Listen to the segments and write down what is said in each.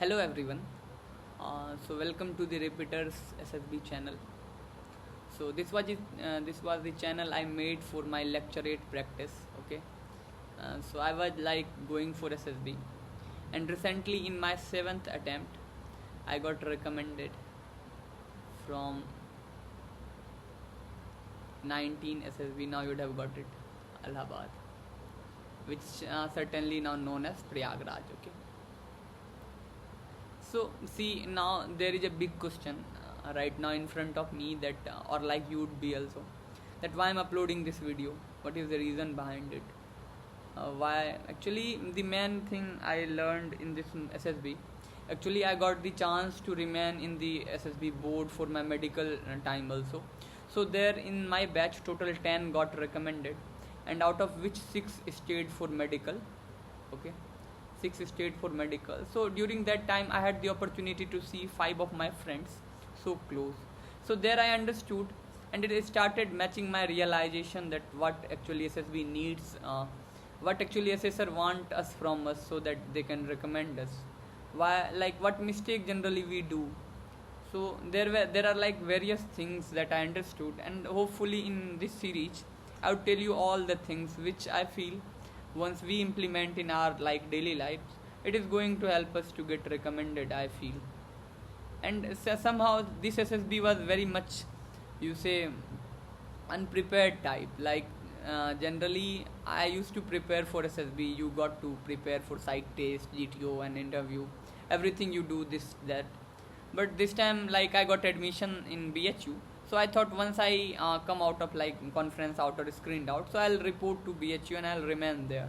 Hello everyone. Welcome to the Repeaters SSB channel. This was the channel I made for my lecturate practice. Okay. I was like going for SSB, and recently in my seventh attempt, I got recommended from 19 SSB. Now you'd have got it, Allahabad, which certainly now known as Prayagraj. Okay. So see, now there is a big question right now in front of me that or like you would be also, that why I'm uploading this video, what is the reason behind it. Why actually the main thing I learned in this SSB, actually I got the chance to remain in the SSB board for my medical time also. So there in my batch total 10 got recommended, and out of which 6 stayed for medical. Okay, 6 stayed for medical. So during that time I had the opportunity to see 5 of my friends so close. So there I understood, and it started matching my realization that what actually SSB needs, what actually assessor want us from us so that they can recommend us. Why, like what mistake generally we do. So there are like various things that I understood, and hopefully in this series I would tell you all the things which I feel once we implement in our like daily lives, it is going to help us to get recommended, I feel. And somehow this SSB was very much, you say, unprepared type. Like generally I used to prepare for SSB, you got to prepare for psych test, GTO and interview, everything you do this that. But this time like I got admission in BHU, so I thought once I come out of like conference out or screened out, so I'll report to BHU and I'll remain there.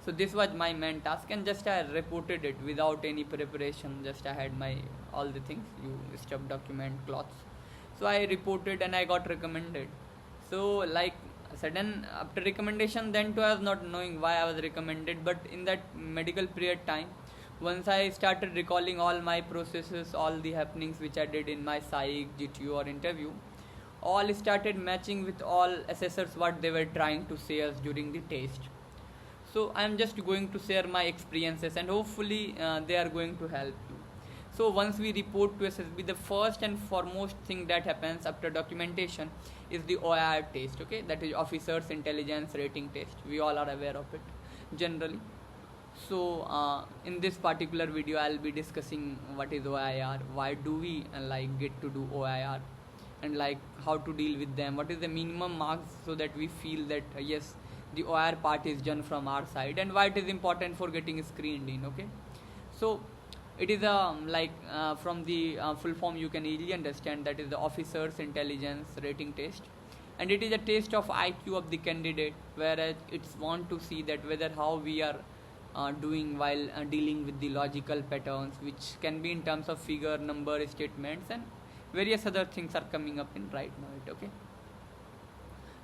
So this was my main task, and just I reported it without any preparation. Just I had my all the things, you stuff, document, cloths. So I reported and I got recommended. So like sudden after recommendation, then too I was not knowing why I was recommended. But in that medical period time, once I started recalling all my processes, all the happenings which I did in my psych, GTO or interview, all started matching with all assessors what they were trying to say us during the test. So I am just going to share my experiences, and hopefully they are going to help you. So once we report to SSB, the first and foremost thing that happens after documentation is the OIR test. Okay, that is Officers Intelligence Rating Test. We all are aware of it generally. So in this particular video I'll be discussing what is OIR, why do we like get to do OIR, and like how to deal with them, what is the minimum marks so that we feel that yes, the OIR part is done from our side, and why it is important for getting screened in. Okay, so it is from the full form you can easily understand, that is the Officers Intelligence Rating Test, and it is a test of IQ of the candidate, whereas it's want to see that whether how we are doing while dealing with the logical patterns, which can be in terms of figure, number, statements, and various other things are coming up in right now. Okay,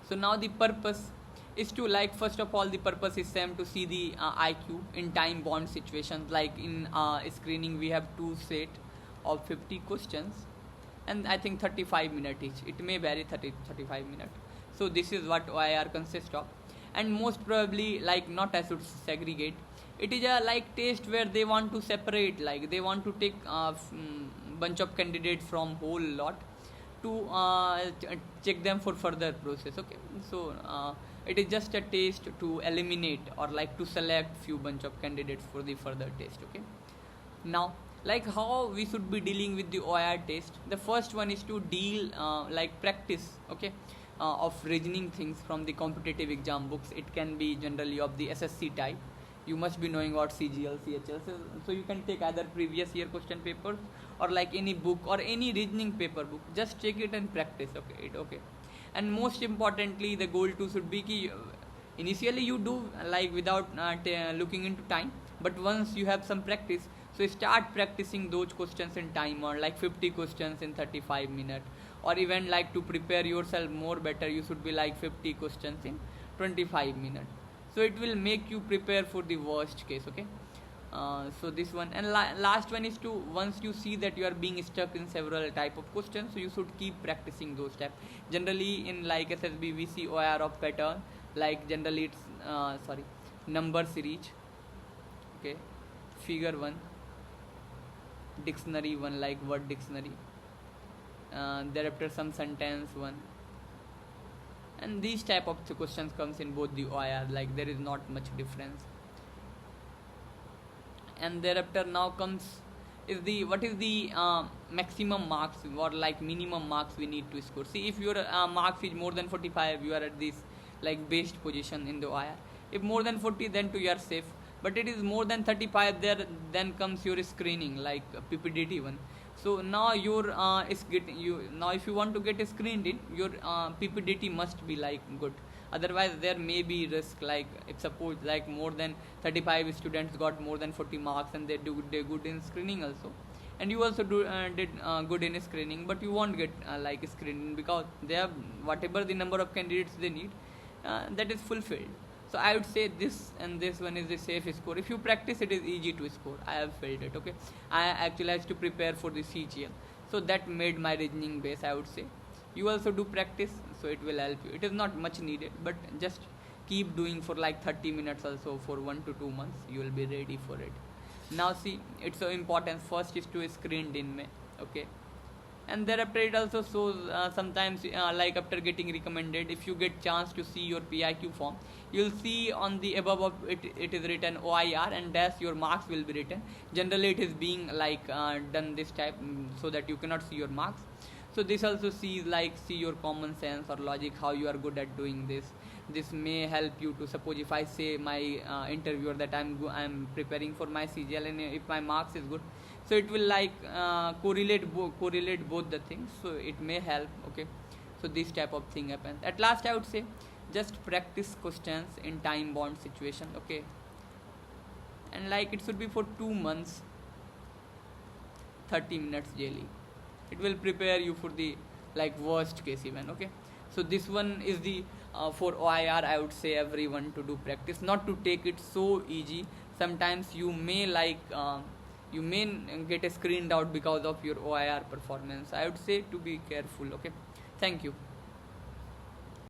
so now the purpose is to, like, first of all the purpose is same, to see the IQ in time bound situations. Like in screening we have 2 set of 50 questions, and I think 35 minutes each, it may vary 35 minutes. So this is what OIR consists of, and most probably, like, not I should segregate, it is a like test where they want to separate, like they want to take bunch of candidates from whole lot to check them for further process. Okay, so it is just a test to eliminate or like to select few bunch of candidates for the further test. Okay, now like how we should be dealing with the OIR test. The first one is to deal like practice, okay, of reasoning things from the competitive exam books. It can be generally of the SSC type. You must be knowing what CGL, CHL. So you can take either previous year question papers or like any book or any reasoning paper book. Just take it and practice. Okay. And most importantly, the goal too should be ki initially you do like without looking into time, but once you have some practice, so start practicing those questions in time, or like 50 questions in 35 minutes, or even like to prepare yourself more better, you should be like 50 questions in 25 minutes. So it will make you prepare for the worst case. Okay, so this one, and last one is to, once you see that you are being stuck in several type of questions, so you should keep practicing those type. Generally in like SSB we see OIR of pattern, like generally it's number series, okay, figure 1, dictionary one, like word dictionary, thereafter some sentence one, and these type of questions comes in both the OIR, like there is not much difference. And thereafter now comes is the what is the maximum marks or like minimum marks we need to score. See, if your marks is more than 45, you are at this like best position in the OIR. If more than 40, then too you are safe. But it is more than 35, there then comes your screening, like PPDT one. So now your is getting you now, if you want to get screened in, your PPDT must be like good. Otherwise there may be risk, like if suppose like more than 35 students got more than 40 marks and they good in screening also, and you also did good in screening, but you won't get like screening because they have whatever the number of candidates they need, that is fulfilled. So I would say this and this one is the safe score. If you practice, it is easy to score. I have felt it. Okay, I actually had to prepare for the CGL, so that made my reasoning base, I would say. You also do practice, so it will help you. It is not much needed, but just keep doing for like 30 minutes also for 1 to 2 months. You will be ready for it. Now see, it's so important. First is to screened in May. Okay, and thereafter it also shows sometimes like after getting recommended, if you get chance to see your PIQ form, you'll see on the above of it, it is written OIR and dash your marks will be written. Generally it is being like done this type so that you cannot see your marks. So this also sees like see your common sense or logic, how you are good at doing this. This may help you to, suppose if I say my interviewer that I'm preparing for my CGL, and if my marks is good, so it will like correlate both the things, so it may help. Okay, so this type of thing happens. At last I would say just practice questions in time bound situation. Okay, and like it should be for 2 months, 30 minutes daily. It will prepare you for the like worst case event. Okay, so this one is the for OIR, I would say everyone to do practice, not to take it so easy. Sometimes you may like you may get screened out because of your OIR performance. I would say to be careful. Okay, thank you.